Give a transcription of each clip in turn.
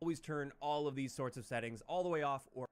Always turn all of these sorts of settings all the way off or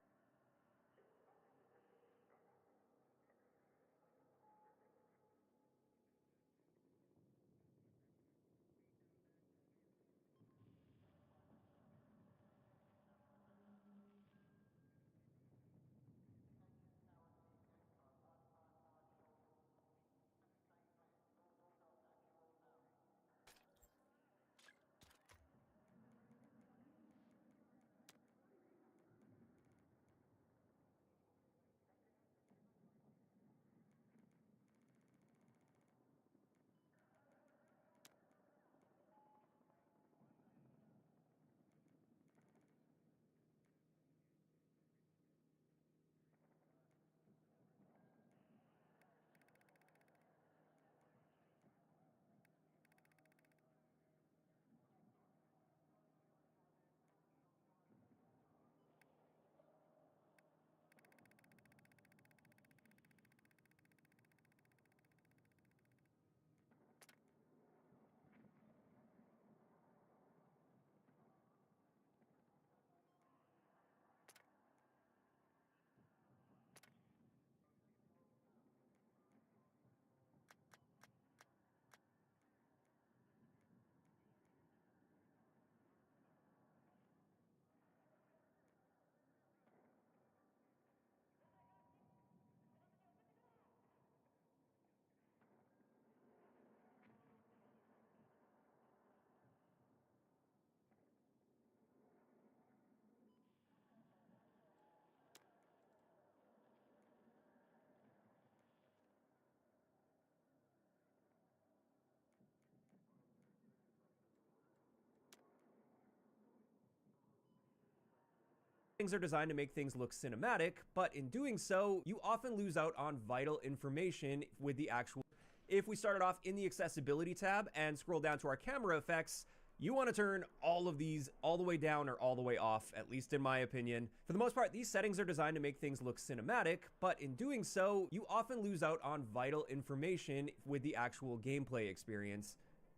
things are designed to make things look cinematic, but in doing so, you often lose out on vital information with the actual. If we started off in the accessibility tab and scroll down to our camera effects, you want to turn all of these all the way down or all the way off, at least in my opinion. For the most part, these settings are designed to make things look cinematic, but in doing so, you often lose out on vital information with the actual gameplay experience.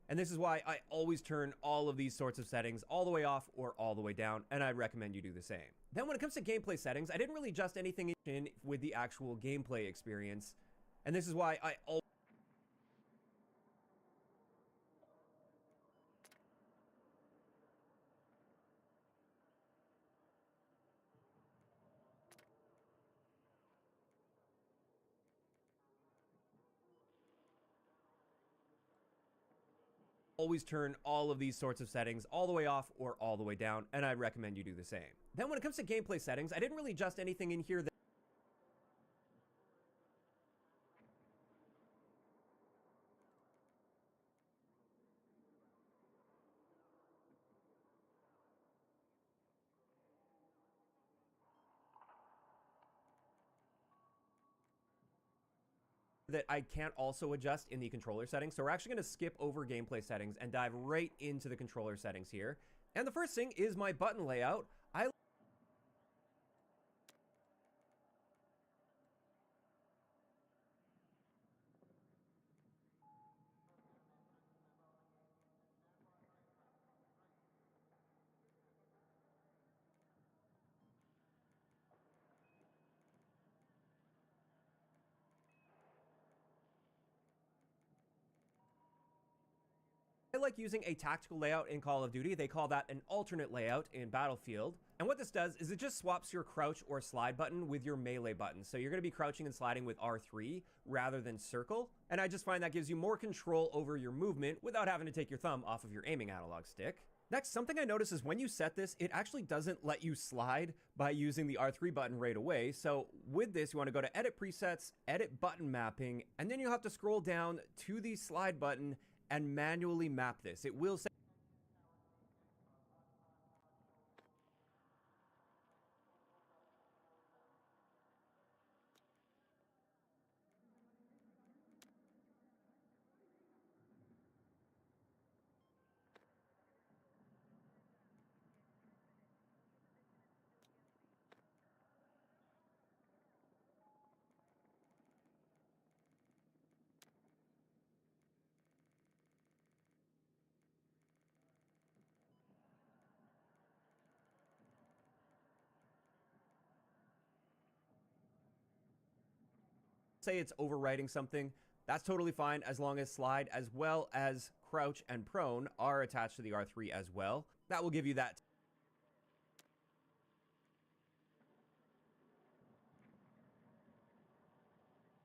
And this is why I always turn all of these sorts of settings all the way off or all the way down, and I'd recommend you do the same. Then when it comes to gameplay settings, I didn't really adjust anything in with the actual gameplay experience. And this is why I always turn all of these sorts of settings all the way off or all the way down, and I'd recommend you do the same. Then when it comes to gameplay settings, I didn't really adjust anything in here that I can't also adjust in the controller settings. So we're actually going to skip over gameplay settings and dive right into the controller settings here. And the first thing is my button layout. I like using a tactical layout in Call of Duty. They call that an alternate layout in Battlefield. And what this does is it just swaps your crouch or slide button with your melee button. So you're going to be crouching and sliding with R3 rather than circle. And I just find that gives you more control over your movement without having to take your thumb off of your aiming analog stick. Next, something I notice is when you set this, it actually doesn't let you slide by using the R3 button right away. So with this, you want to go to Edit Presets, Edit Button Mapping, and then you'll have to scroll down to the slide button and manually map this. It will say say it's overwriting something, that's totally fine as long as slide as well as crouch and prone are attached to the R3 as well. That will give you that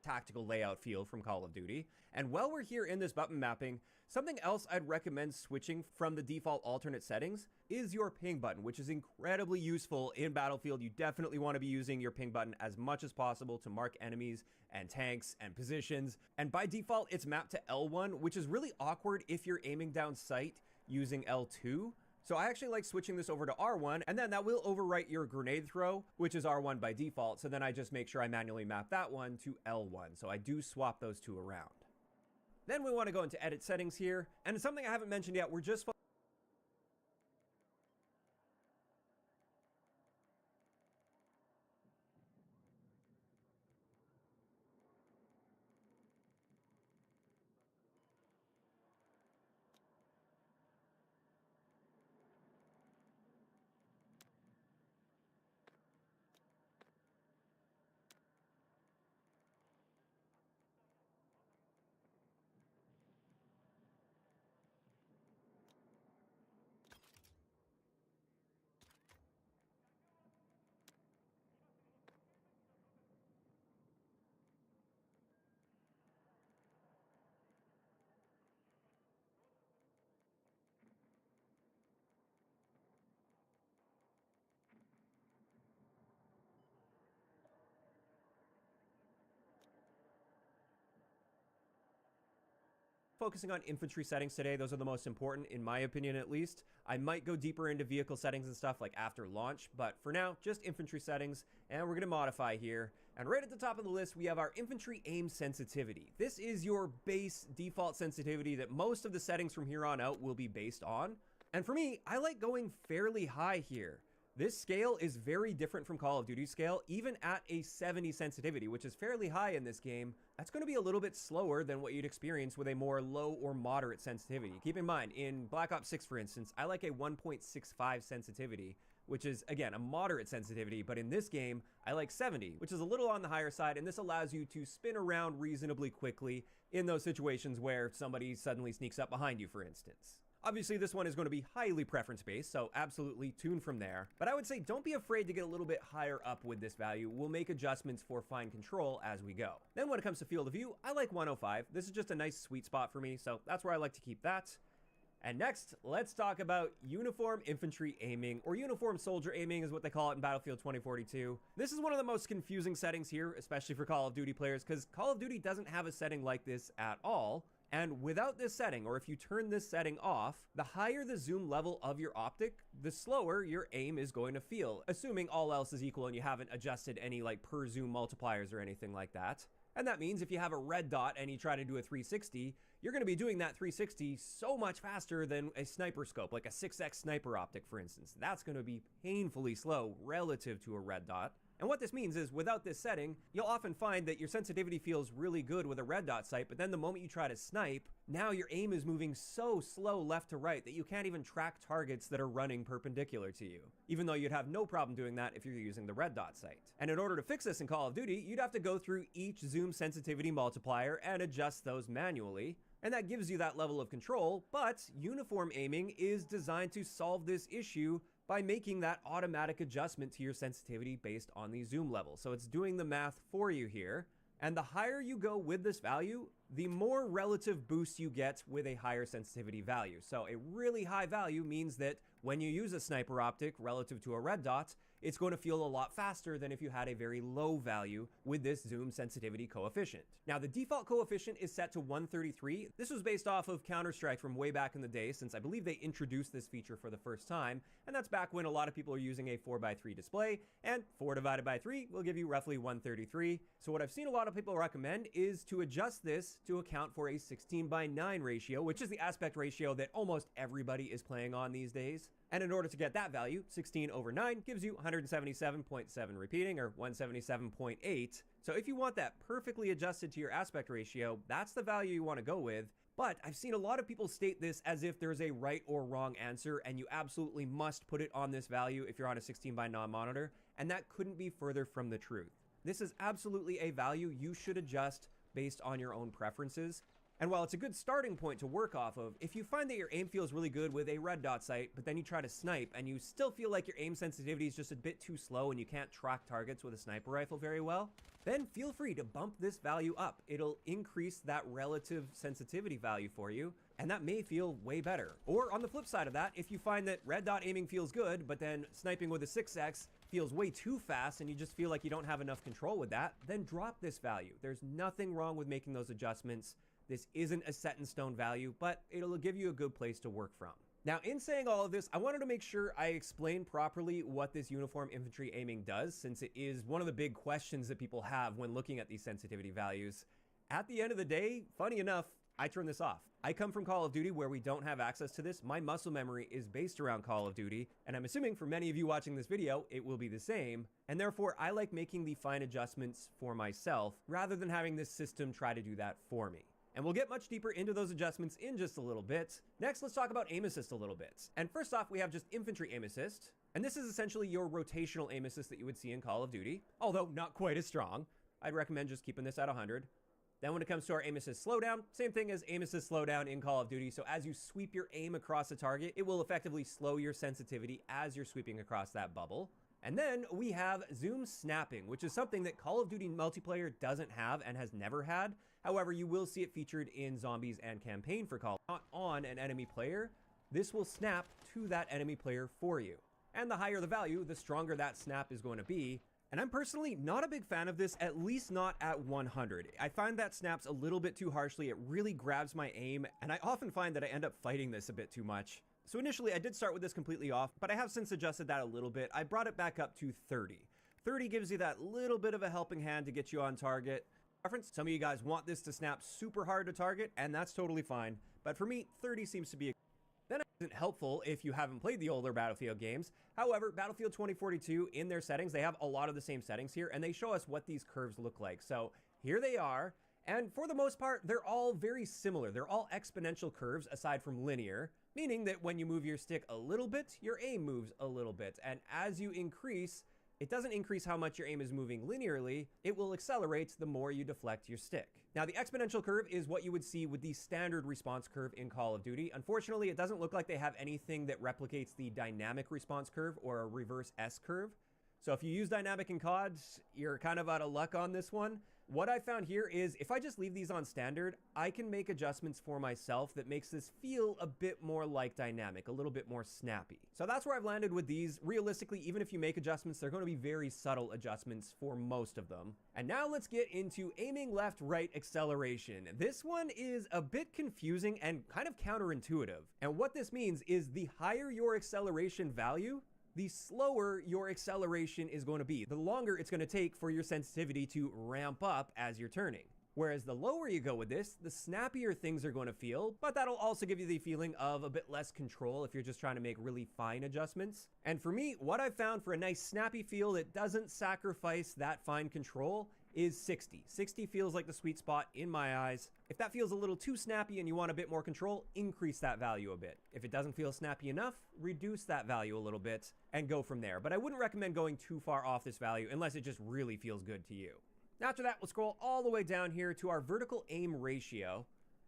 tactical layout feel from Call of Duty. And while we're here in this button mapping, something else I'd recommend switching from the default alternate settings is your ping button, which is incredibly useful in Battlefield. You definitely want to be using your ping button as much as possible to mark enemies and tanks and positions. And by default, it's mapped to L1, which is really awkward if you're aiming down sight using L2. So I actually like switching this over to R1, and then that will overwrite your grenade throw, which is R1 by default. So then I just make sure I manually map that one to L1. So I do swap those two around. Then we want to go into edit settings here. And it's something I haven't mentioned yet. We're just focusing on infantry settings today. Those are the most important, in my opinion at least. I might go deeper into vehicle settings and stuff like after launch, but for now, just infantry settings, and we're going to modify here. And right at the top of the list, we have our infantry aim sensitivity. This is your base default sensitivity that most of the settings from here on out will be based on. And for me, I like going fairly high here. This scale is very different from Call of Duty scale, even at a 70 sensitivity, which is fairly high in this game. That's going to be a little bit slower than what you'd experience with a more low or moderate sensitivity. Keep in mind, in Black Ops 6, for instance, I like a 1.65 sensitivity, which is, again, a moderate sensitivity, but in this game, I like 70, which is a little on the higher side, and this allows you to spin around reasonably quickly in those situations where somebody suddenly sneaks up behind you, for instance. Obviously, this one is going to be highly preference-based, so absolutely tune from there. But I would say don't be afraid to get a little bit higher up with this value. We'll make adjustments for fine control as we go. Then when it comes to field of view, I like 105. This is just a nice sweet spot for me, so that's where I like to keep that. And next, let's talk about uniform infantry aiming, or uniform soldier aiming is what they call it in Battlefield 2042. This is one of the most confusing settings here, especially for Call of Duty players, because Call of Duty doesn't have a setting like this at all. And without this setting, or if you turn this setting off, the higher the zoom level of your optic, the slower your aim is going to feel, assuming all else is equal and you haven't adjusted any like per zoom multipliers or anything like that. And that means if you have a red dot and you try to do a 360, you're going to be doing that 360 so much faster than a sniper scope, like a 6x sniper optic, for instance. That's going to be painfully slow relative to a red dot. And what this means is without this setting, you'll often find that your sensitivity feels really good with a red dot sight, but then the moment you try to snipe, now your aim is moving so slow left to right that you can't even track targets that are running perpendicular to you, even though you'd have no problem doing that if you're using the red dot sight. And in order to fix this in Call of Duty, you'd have to go through each zoom sensitivity multiplier and adjust those manually. And that gives you that level of control, but uniform aiming is designed to solve this issue by making that automatic adjustment to your sensitivity based on the zoom level. So it's doing the math for you here. And the higher you go with this value, the more relative boost you get with a higher sensitivity value. So a really high value means that when you use a sniper optic relative to a red dot, it's going to feel a lot faster than if you had a very low value with this zoom sensitivity coefficient. Now, the default coefficient is set to 133. This was based off of Counter-Strike from way back in the day, since I believe they introduced this feature for the first time, and that's back when a lot of people are using a 4:3 display, and 4 divided by 3 will give you roughly 133. So what I've seen a lot of people recommend is to adjust this to account for a 16:9 ratio, which is the aspect ratio that almost everybody is playing on these days. And in order to get that value, 16/9 gives you 177.7 repeating, or 177.8. So if you want that perfectly adjusted to your aspect ratio, that's the value you want to go with. But I've seen a lot of people state this as if there's a right or wrong answer, and you absolutely must put it on this value if you're on a 16:9 monitor, and that couldn't be further from the truth. This is absolutely a value you should adjust based on your own preferences. And while it's a good starting point to work off of, if you find that your aim feels really good with a red dot sight, but then you try to snipe and you still feel like your aim sensitivity is just a bit too slow and you can't track targets with a sniper rifle very well, then feel free to bump this value up. It'll increase that relative sensitivity value for you, and that may feel way better. Or on the flip side of that, if you find that red dot aiming feels good, but then sniping with a 6x feels way too fast and you just feel like you don't have enough control with that, then drop this value. There's nothing wrong with making those adjustments. This isn't a set in stone value, but it'll give you a good place to work from. Now, in saying all of this, I wanted to make sure I explain properly what this uniform infantry aiming does, since it is one of the big questions that people have when looking at these sensitivity values. At the end of the day, funny enough, I turn this off. I come from Call of Duty where we don't have access to this. My muscle memory is based around Call of Duty, and I'm assuming for many of you watching this video, it will be the same. And therefore, I like making the fine adjustments for myself rather than having this system try to do that for me. And we'll get much deeper into those adjustments in just a little bit. Next, let's talk about aim assist a little bit. And first off, we have just infantry aim assist. And this is essentially your rotational aim assist that you would see in Call of Duty, although not quite as strong. I'd recommend just keeping this at 100. Then when it comes to our aim assist slowdown, same thing as aim assist slowdown in Call of Duty. So as you sweep your aim across a target, it will effectively slow your sensitivity as you're sweeping across that bubble. And then we have zoom snapping, which is something that Call of Duty multiplayer doesn't have and has never had. However, you will see it featured in Zombies and Campaign for Call. Not on an enemy player, this will snap to that enemy player for you. And the higher the value, the stronger that snap is going to be. And I'm personally not a big fan of this, at least not at 100. I find that snaps a little bit too harshly. It really grabs my aim, and I often find that I end up fighting this a bit too much. So initially I did start with this completely off, but I have since adjusted that a little bit. I brought it back up to 30. 30 gives you that little bit of a helping hand to get you on target. Some of you guys want this to snap super hard to target, and that's totally fine. But for me, 30 seems to be then it isn't helpful if you haven't played the older Battlefield games. However, Battlefield 2042, in their settings, they have a lot of the same settings here, and they show us what these curves look like. So here they are, and for the most part, they're all very similar. They're all exponential curves aside from linear, meaning that when you move your stick a little bit, your aim moves a little bit. And as you increase, it doesn't increase how much your aim is moving linearly, it will accelerate the more you deflect your stick. Now, the exponential curve is what you would see with the standard response curve in Call of Duty. Unfortunately, it doesn't look like they have anything that replicates the dynamic response curve or a reverse S curve. So if you use dynamic in COD, you're kind of out of luck on this one. What I found here is if I just leave these on standard, I can make adjustments for myself that makes this feel a bit more like dynamic, a little bit more snappy. So that's where I've landed with these. Realistically, even if you make adjustments, they're going to be very subtle adjustments for most of them. And now let's get into aiming left-right acceleration. This one is a bit confusing and kind of counterintuitive. And what this means is the higher your acceleration value, the slower your acceleration is going to be. The longer it's going to take for your sensitivity to ramp up as you're turning. Whereas the lower you go with this, the snappier things are going to feel, but that'll also give you the feeling of a bit less control if you're just trying to make really fine adjustments. And for me, what I've found for a nice snappy feel that doesn't sacrifice that fine control is 60. 60 feels like the sweet spot in my eyes. If that feels a little too snappy and you want a bit more control, increase that value a bit. If it doesn't feel snappy enough, reduce that value a little bit and go from there. But I wouldn't recommend going too far off this value unless it just really feels good to you. After that, we'll scroll all the way down here to our vertical aim ratio.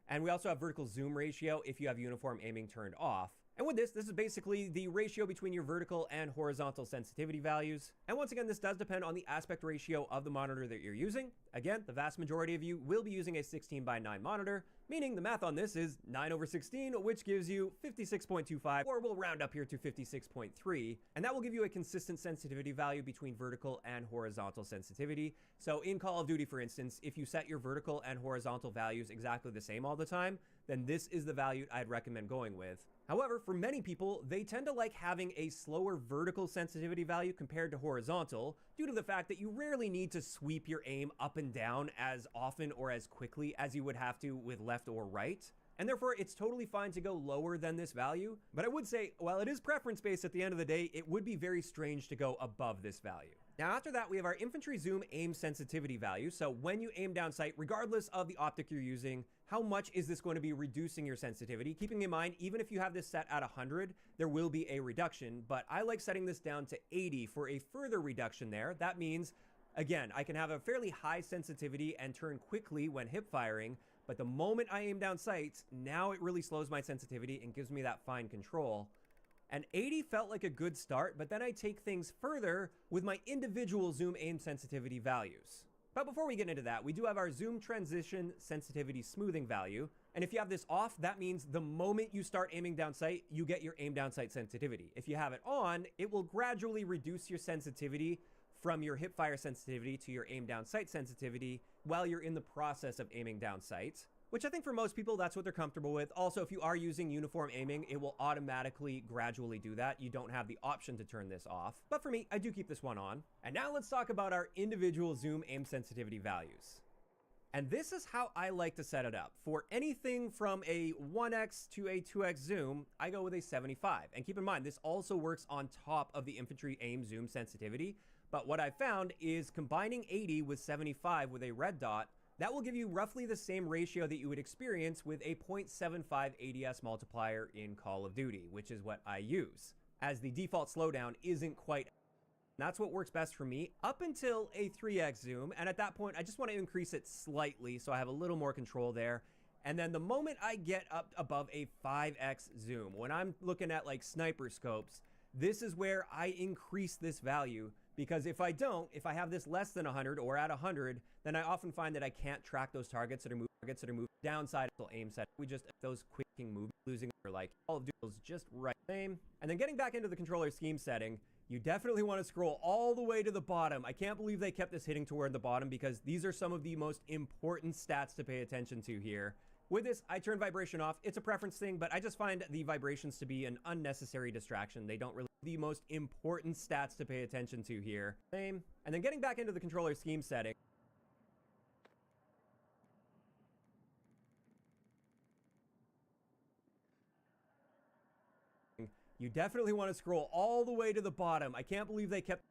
And we also have vertical zoom ratio if you have uniform aiming turned off. And with this is basically the ratio between your vertical and horizontal sensitivity values. And once again, this does depend on the aspect ratio of the monitor that you're using. Again, the vast majority of you will be using a 16:9 monitor, meaning the math on this is 9/16, which gives you 56.25, or we'll round up here to 56.3. And that will give you a consistent sensitivity value between vertical and horizontal sensitivity. So in Call of Duty, for instance, if you set your vertical and horizontal values exactly the same all the time, then this is the value I'd recommend going with. However, for many people, they tend to like having a slower vertical sensitivity value compared to horizontal due to the fact that you rarely need to sweep your aim up and down as often or as quickly as you would have to with left or right. And therefore, it's totally fine to go lower than this value. But I would say, while it is preference-based at the end of the day, it would be very strange to go above this value. Now, after that, we have our infantry zoom aim sensitivity value. So when you aim down sight, regardless of the optic you're using, how much is this going to be reducing your sensitivity? Keeping in mind, even if you have this set at 100, there will be a reduction, but I like setting this down to 80 for a further reduction there. That means Again, I can have a fairly high sensitivity and turn quickly when hip firing, but the moment I aim down sights, now it really slows my sensitivity and gives me that fine control. And 80 felt like a good start, but then I take things further with my individual zoom aim sensitivity values. But before we get into that, we do have our zoom transition sensitivity smoothing value. And if you have this off, that means the moment you start aiming down sight, you get your aim down sight sensitivity. If you have it on, it will gradually reduce your sensitivity from your hip fire sensitivity to your aim down sight sensitivity while you're in the process of aiming down sight, which I think for most people, that's what they're comfortable with. Also, if you are using uniform aiming, it will automatically gradually do that. You don't have the option to turn this off. But for me, I do keep this one on. And now let's talk about our individual zoom aim sensitivity values. And this is how I like to set it up. For anything from a 1x to a 2x zoom, I go with a 75. And keep in mind, this also works on top of the infantry aim zoom sensitivity. But what I found is combining 80 with 75 with a red dot, that will give you roughly the same ratio that you would experience with a 0.75 ADS multiplier in Call of Duty, which is what I use, as the default slowdown isn't quite. That's what works best for me up until a 3x zoom, and at that point I just want to increase it slightly so I have a little more control there. And then the moment I get up above a 5x zoom, when I'm looking at like sniper scopes, this is where I increase this value. Because if I don't, if I have this less than 100 or at 100, then I often find that I can't track those targets that are moving downside aim set. We just, those quicking moves, losing or like all of those just right same. And then getting back into the controller scheme setting, you definitely want to scroll all the way to the bottom. I can't believe they kept this hitting toward the bottom because these are some of the most important stats to pay attention to here. With this, I turn vibration off. It's a preference thing, but I just find the vibrations to be an unnecessary distraction. They don't really the most important stats to pay attention to here. Same. And then getting back into the controller scheme setting. You definitely want to scroll all the way to the bottom. I can't believe they kept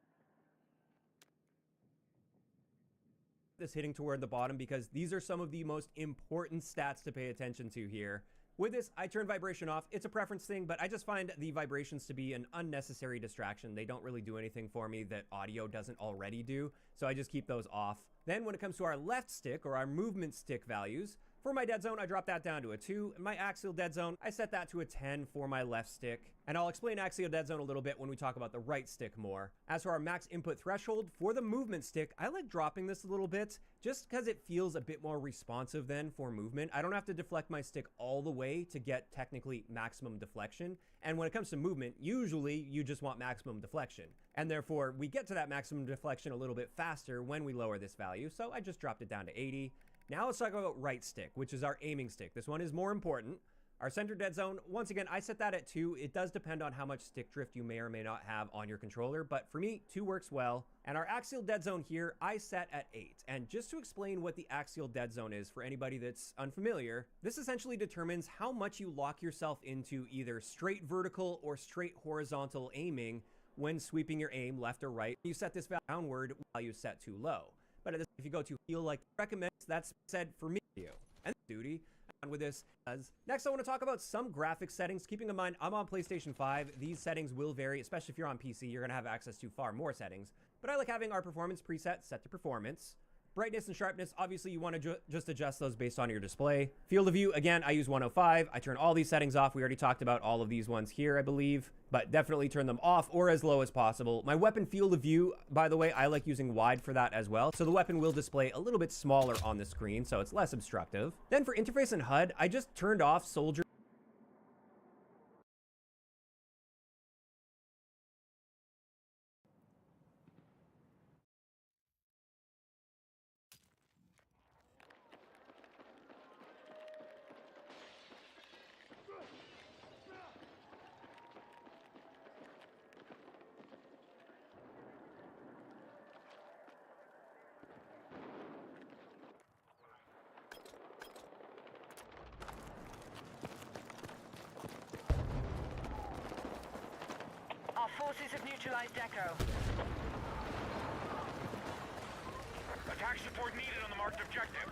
this hitting toward the bottom because these are some of the most important stats to pay attention to here. With this, I turn vibration off. It's a preference thing, but I just find the vibrations to be an unnecessary distraction. They don't really do anything for me that audio doesn't already do, so I just keep those off. Then when it comes to our left stick or our movement stick values, for my dead zone, I drop that down to a 2. And my axial dead zone, I set that to a 10 for my left stick. And I'll explain axial dead zone a little bit when we talk about the right stick more. As for our max input threshold, for the movement stick, I like dropping this a little bit just because it feels a bit more responsive then for movement. I don't have to deflect my stick all the way to get technically maximum deflection. And when it comes to movement, usually you just want maximum deflection. And therefore, we get to that maximum deflection a little bit faster when we lower this value. So I just dropped it down to 80. Now let's talk about right stick, which is our aiming stick. This one is more important. Our center dead zone, once again, I set that at 2. It does depend on how much stick drift you may or may not have on your controller, but for me, 2 works well. And our axial dead zone here, I set at 8. And just to explain what the axial dead zone is for anybody that's unfamiliar, this essentially determines how much you lock yourself into either straight vertical or straight horizontal aiming when sweeping your aim left or right. You set this value downward while you set too low. But if you go to feel like recommends, that's said for me and duty. And with this, next I want to talk about some graphics settings. Keeping in mind, I'm on PlayStation 5. These settings will vary, especially if you're on PC. You're going to have access to far more settings. But I like having our performance preset set to performance. Brightness and sharpness, obviously you want to just adjust those based on your display. Field of view, again, I use 105. I turn all these settings off. We already talked about all of these ones here, I believe, but definitely turn them off or as low as possible. My weapon field of view, by the way, I like using wide for that as well. So the weapon will display a little bit smaller on the screen, so it's less obstructive. Then for interface and HUD, I just turned off soldier. Our forces have neutralized Echo. Attack support needed on the marked objective.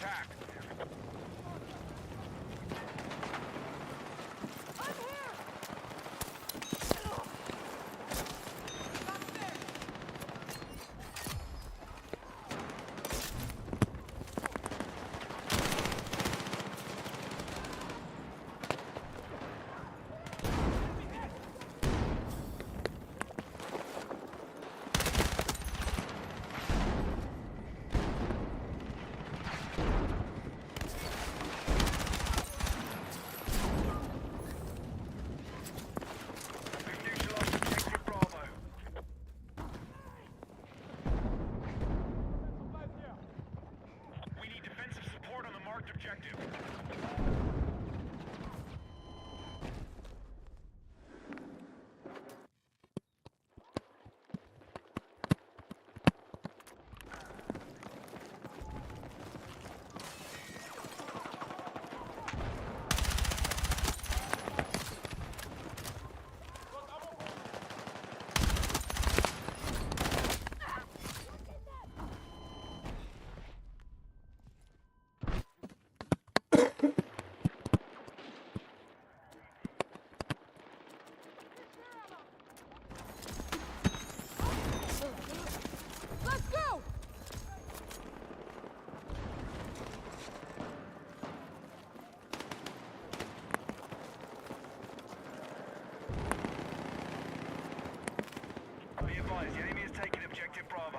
attack. We've neutralized objective Bravo. We need defensive support on the marked objective. Let's go! Be advised, the enemy has taken objective Bravo.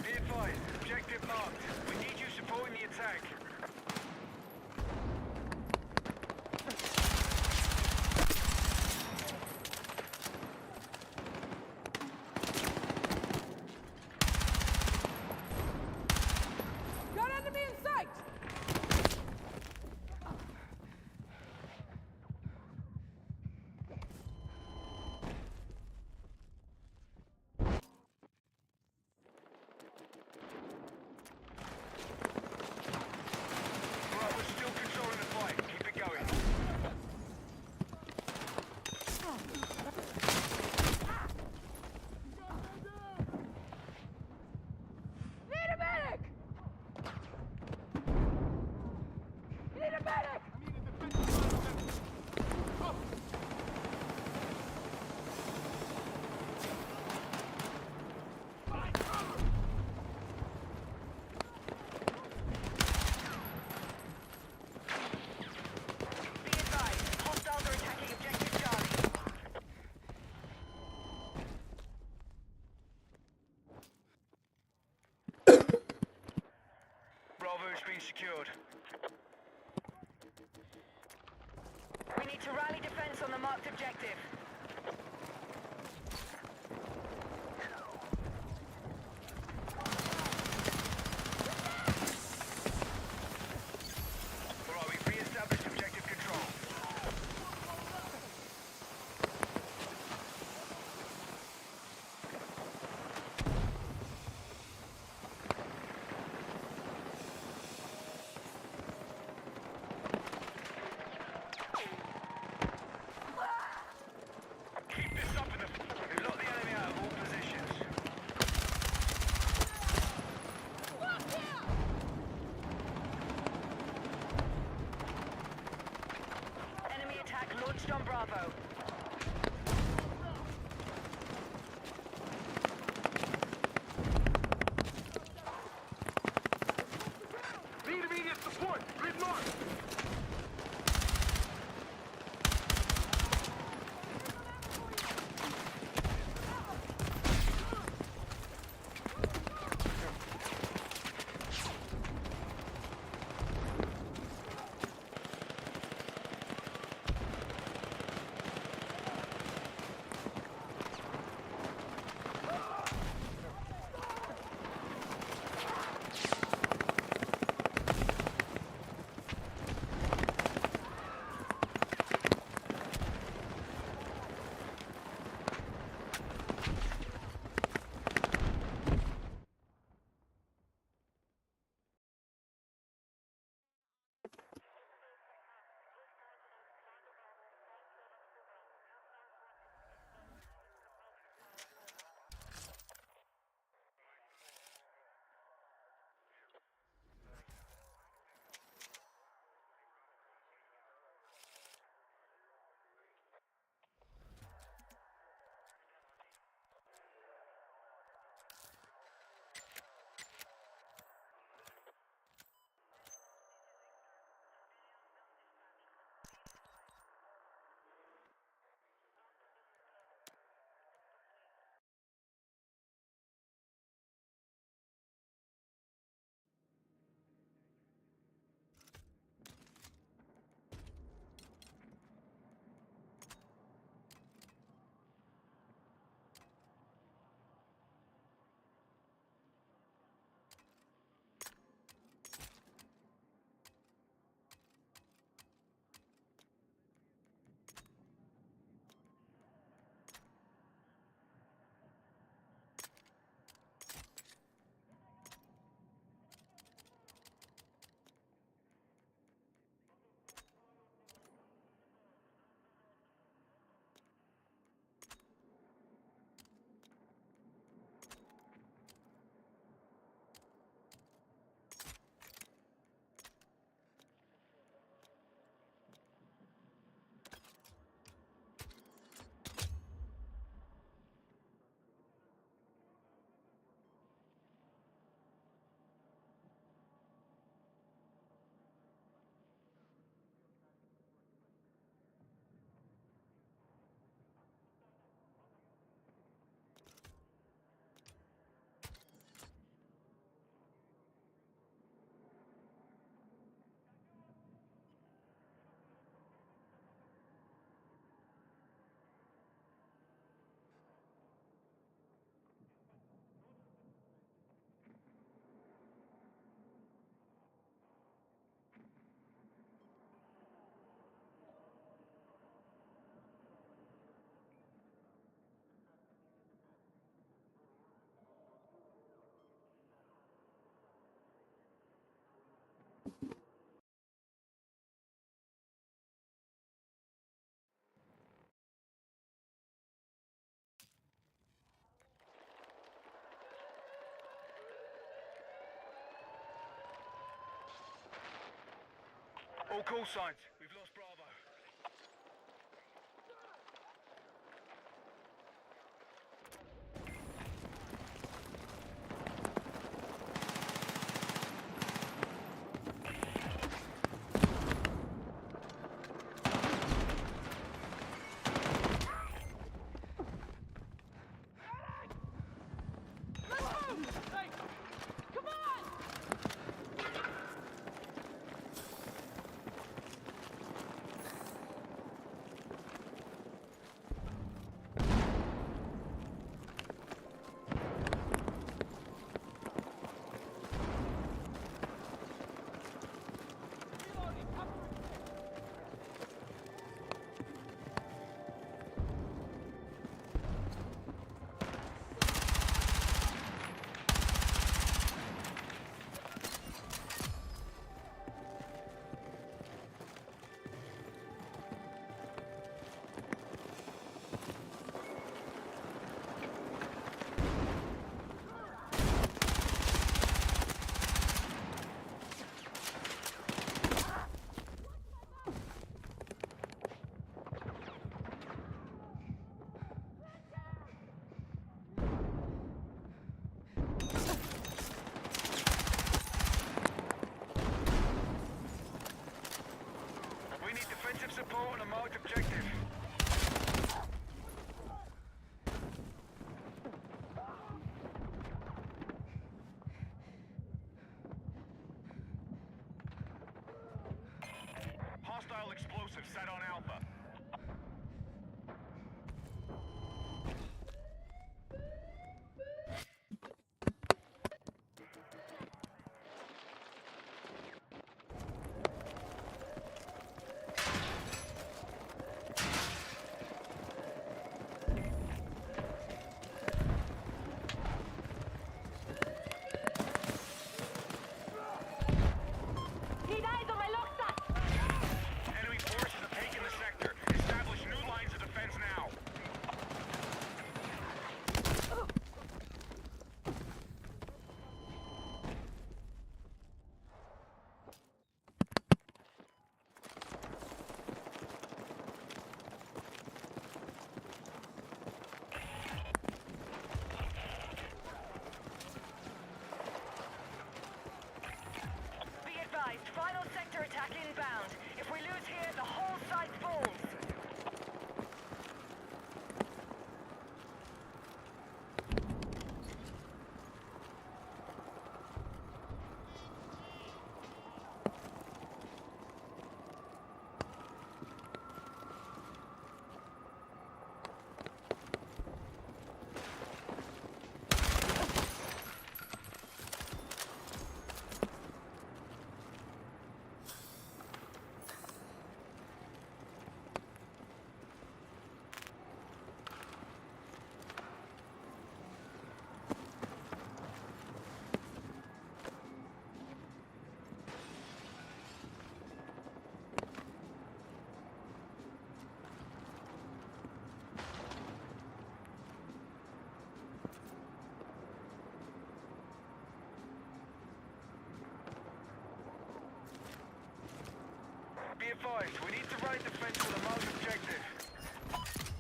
Be advised, objective marked. We need you supporting the attack. Got enemy in sight! Bravo's still controlling the fight. Keep it going. Need a medic! Need a medic! Be advised, hostiles are attacking objective Charlie. Bravo's been secured. We need to rally defense on the marked objective. Alright, we've re-established objective control. All call signs. We've lost Bravo. Let's move! Hey, come on! Reloading, cover me. We need defensive support on a marked objective. Hostile explosive set on Alpha. Need eyes on my locksmith! Enemy forces have taken the sector. Establish new lines of defense now. Be advised, final sector attack inbound. If we lose here, the whole site falls. Be advised, we need to raid defense on a marked objective.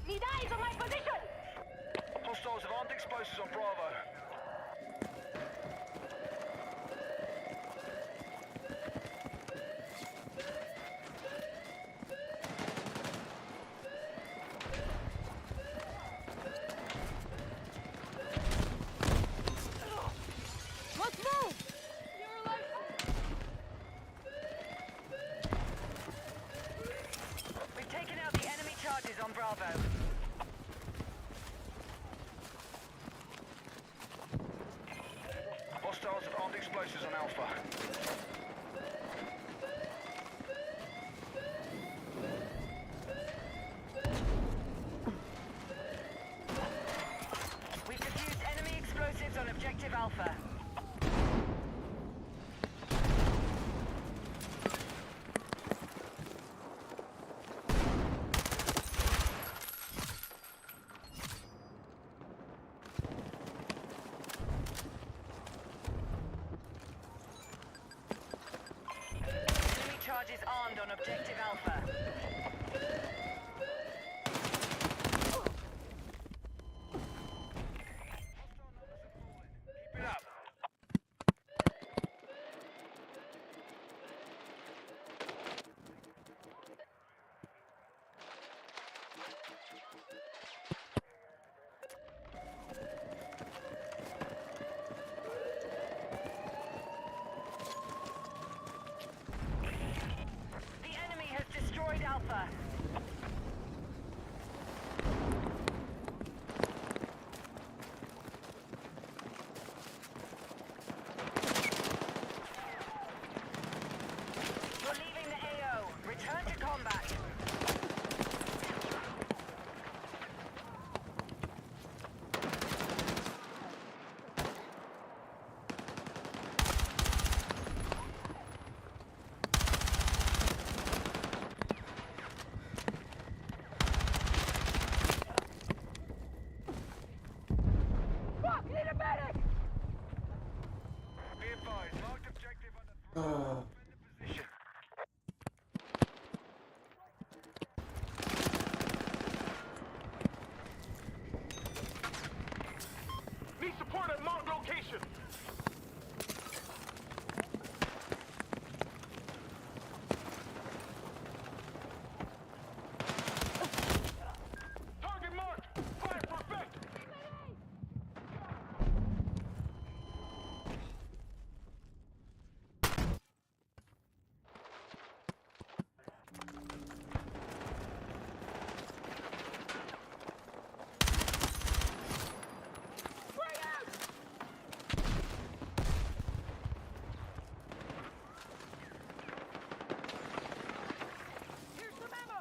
Need eyes on my position! Hostiles have armed explosives on Bravo. Let's move! You're alive! We've taken out the enemy charges on Bravo. Hostiles have armed explosives on Alpha. We've defused enemy explosives on Objective Alpha. on objective Alpha. Keep it up. The enemy has destroyed Alpha. You're leaving the AO. Return to combat. Fuck! Need a medic! Be advised, marked objective under threat. Defend the position. Need support at marked location. Target marked. Fire perfect. Spray out! Here's some ammo!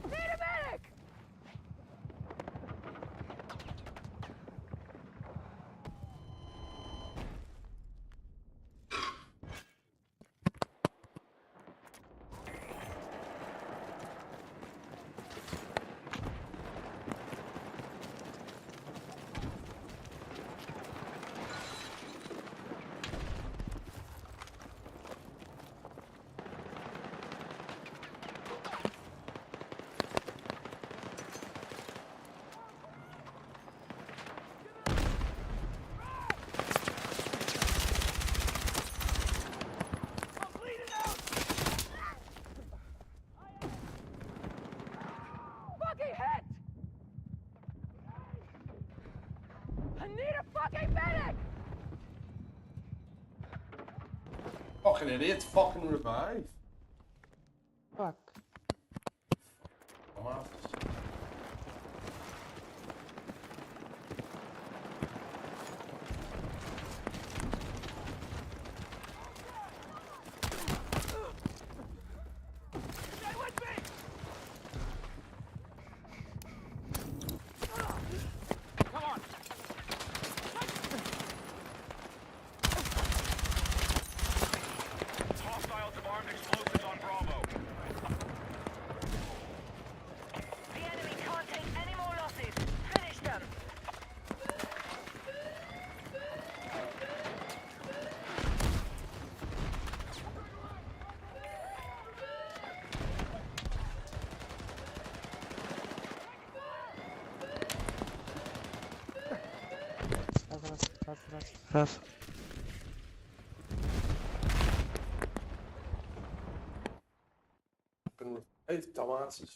Need a medic! I'm bleeding out! Fucking hit! I need a fucking medic! Fucking idiot, fucking revive. Fuck. I'm off. Stay with me! Come on! Hostiles have armed explosives on Bravo. The enemy can't take any more losses. Finish them. Raz. Fucking revive, dumbasses.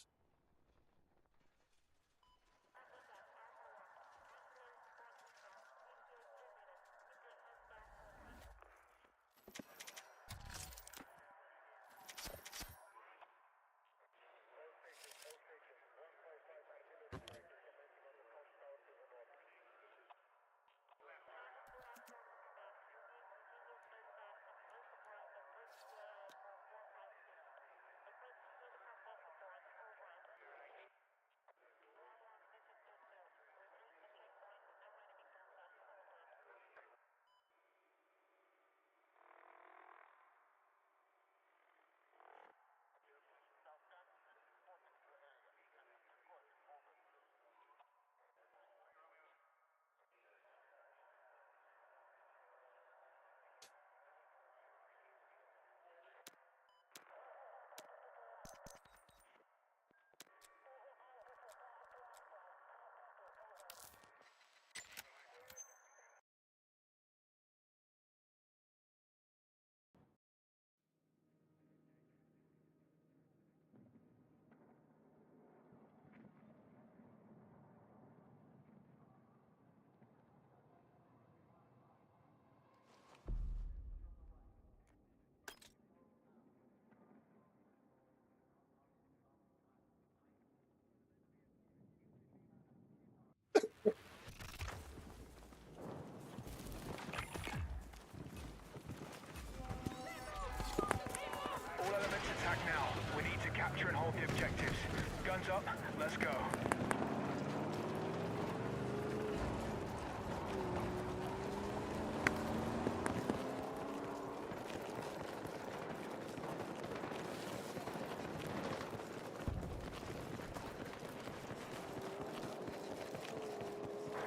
Guns up. Let's go.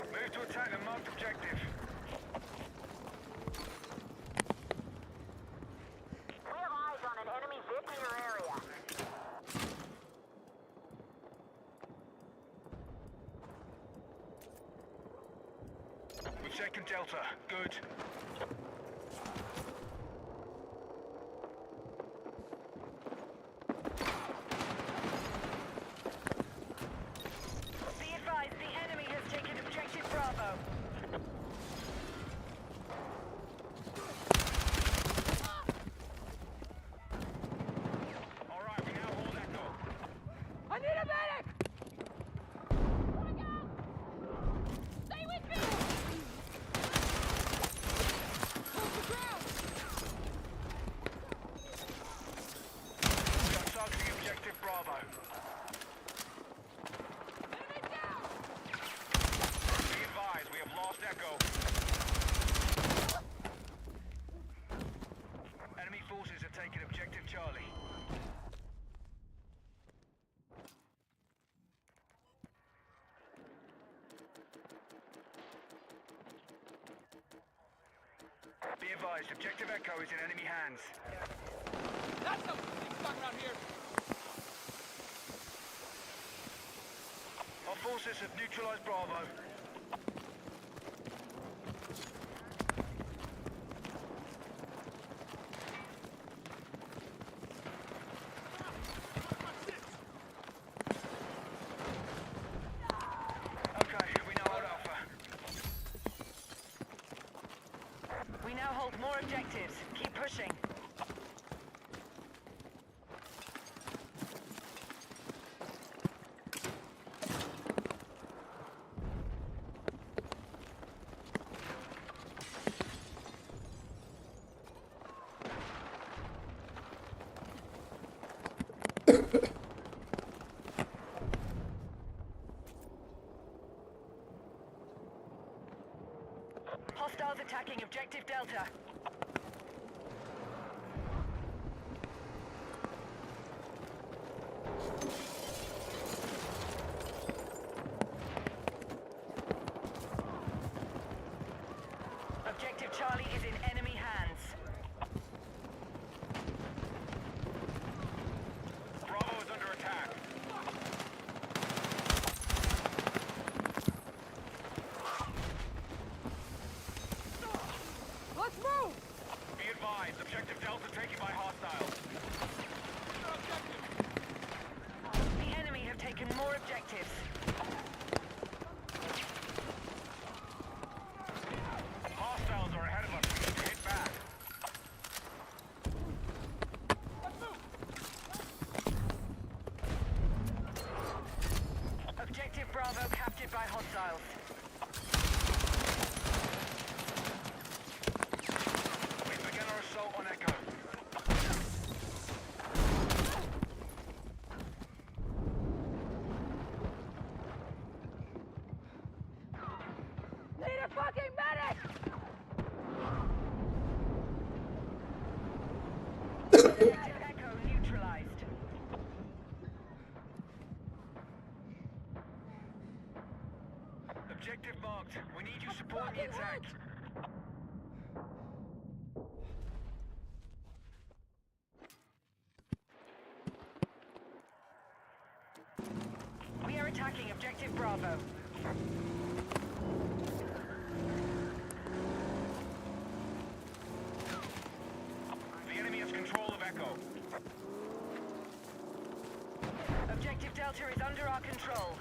Move to attack the marked objective. We have eyes on an enemy VIP in your area. We've taken Delta. Good. Be advised, the enemy has taken objective Bravo. All right, we now hold Echo. I need a medic! Stay with me! Hold the ground! We are targeting objective Bravo. Enemy down! Be advised, we have lost Echo. Enemy forces have taken objective Charlie. Be advised, objective Echo is in enemy hands. That's no fuck around here! Our forces have neutralized Bravo. Okay, we now hold Alpha. We now hold more objectives. Keep pushing. Hostiles attacking objective Delta. Objective Charlie is in enemy hands. Bravo is under attack. Let's move! Be advised, objective Delta taken by hostiles. The enemy have taken more objectives. Hostiles are ahead of us. We need to hit back. Objective Bravo captured by hostiles. We've begun our assault on Echo. Need a fucking medic! Objective Echo neutralized. Objective marked. We need you supporting the attack. We are attacking objective Bravo. The enemy has control of Echo. Objective Delta is under our control.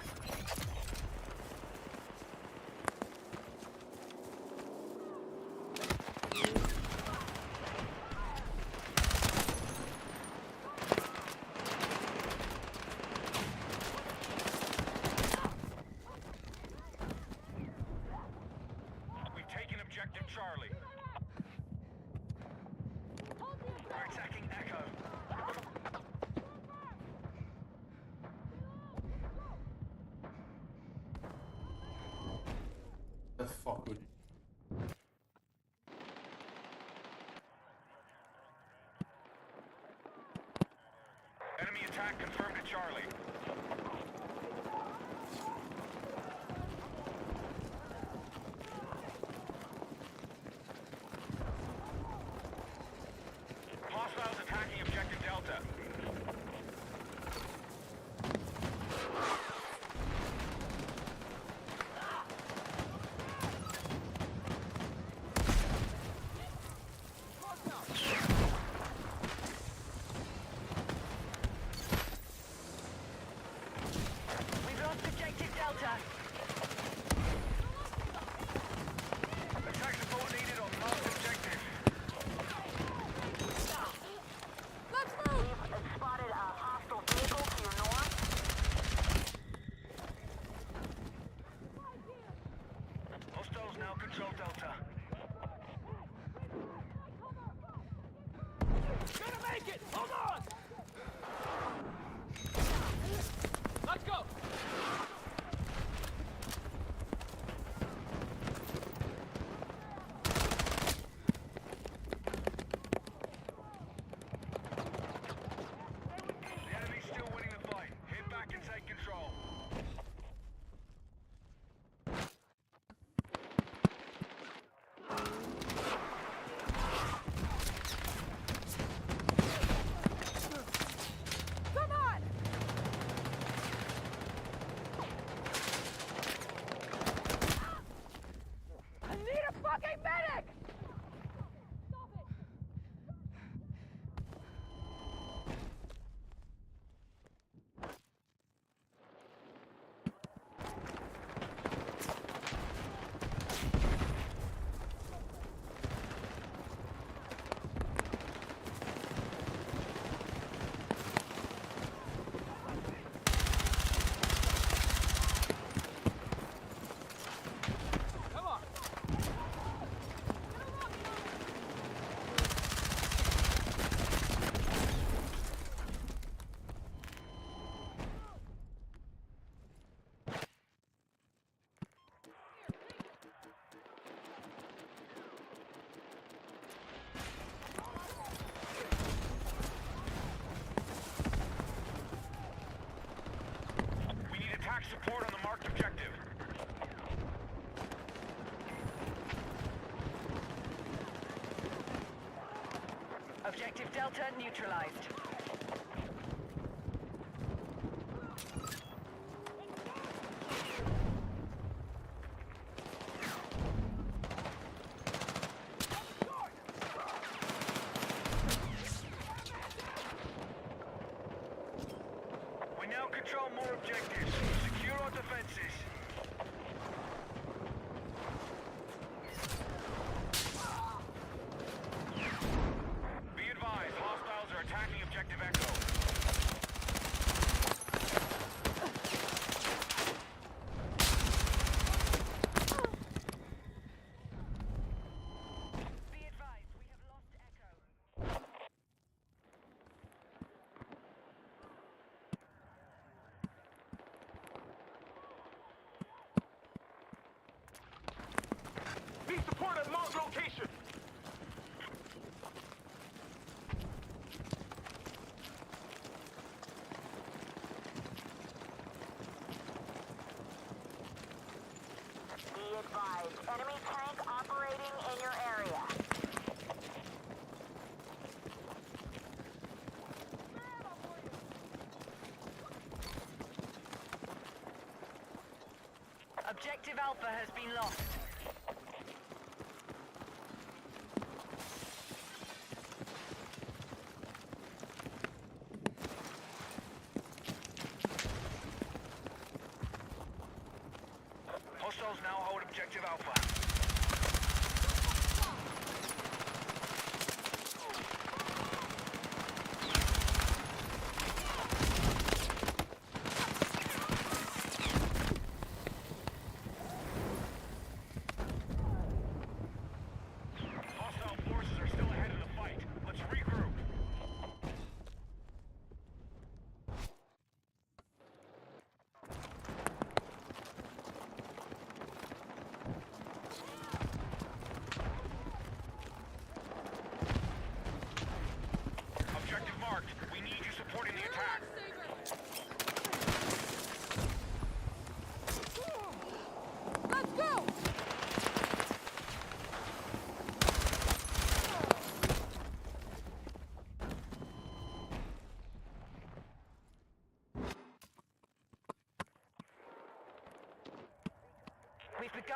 We've taken objective Charlie. We're attacking Echo. Confirmed to Charlie. Hostiles attacking objective Delta. We've lost objective Delta. Attack support needed on marked objective. Let's move! We've spotted a hostile vehicle to your north. Hostiles now control Delta. Gonna make it! Hold on! Let's go! The enemy's still winning the fight. Hit back and take control. Come on! I need a fucking medic! Stop it! Come on! We need attack support on the marked objective. Objective Delta neutralized. We now control more objectives. Secure our defenses. Be advised, hostiles are attacking objective Echo. Be advised, we have lost Echo. Need support at marked location. Be advised, enemy tank operating in your area. Objective Alpha has been lost. Hostiles now hold objective Alpha. Hostile forces are still ahead of the fight. Let's regroup.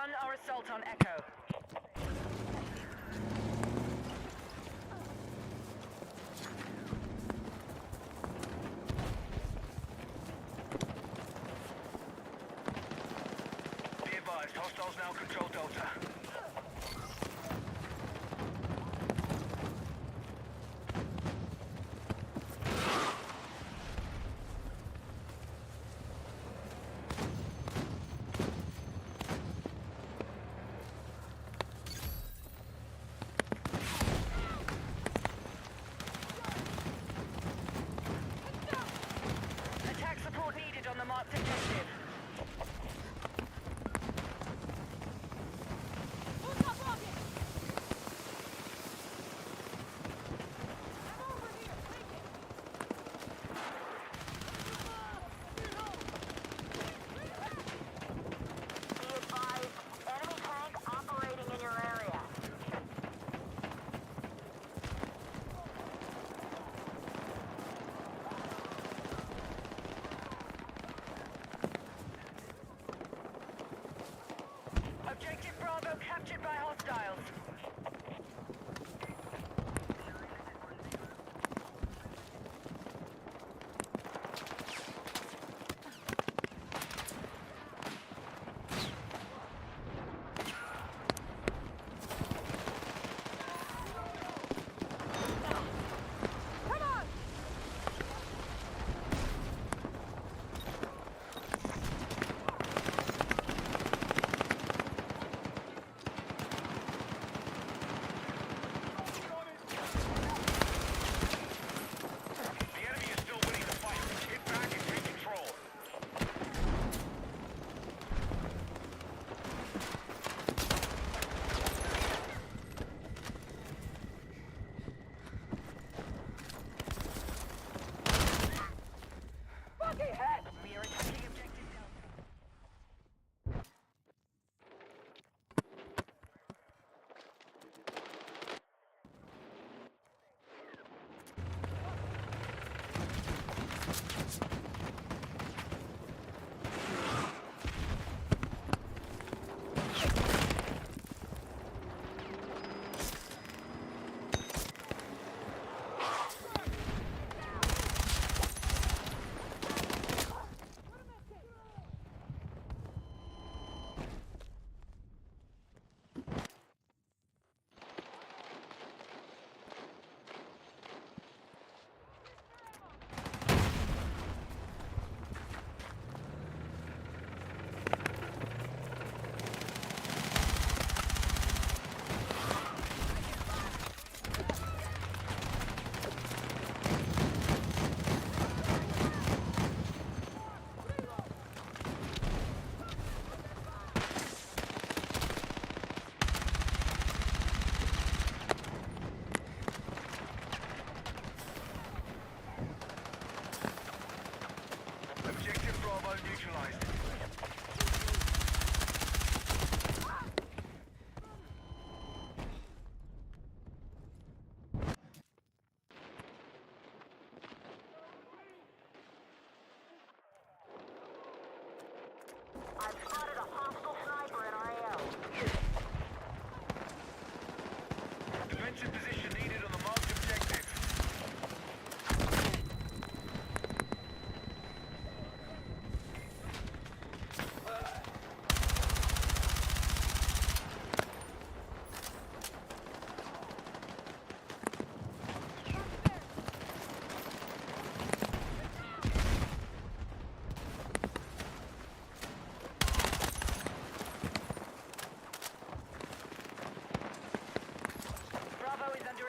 begun our assault on Echo. Be advised, hostiles now control Delta. Attack support needed on the marked objective. Who's up rocket? I'm over here. Take it. Be advised, enemy tank operating in your area. Objective Bravo captured by hostiles. Come on! The enemy is still winning the fight. Get back and take control. Fucking hit! We are attacking objective Delta. Objective Bravo neutralized. I've spotted a hostile sniper in our AO. Defensive position needed on the marked objective. Bravo is under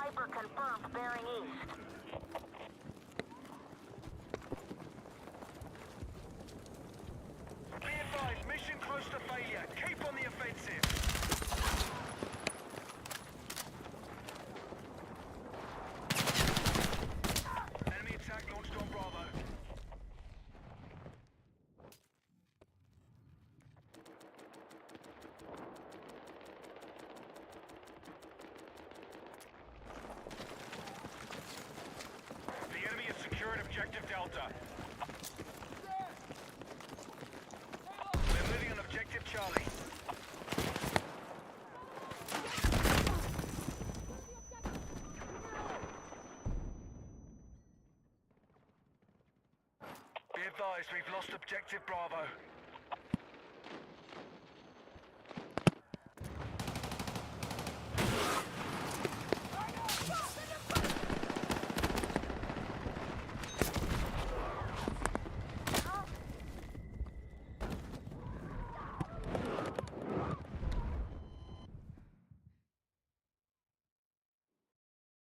Sniper confirmed bearing east. Be advised, mission close to failure. Keep on the offensive. Enemy attack launched on Bravo. The enemy has secured objective Delta. We're moving on objective Charlie. Be advised, we've lost objective Bravo.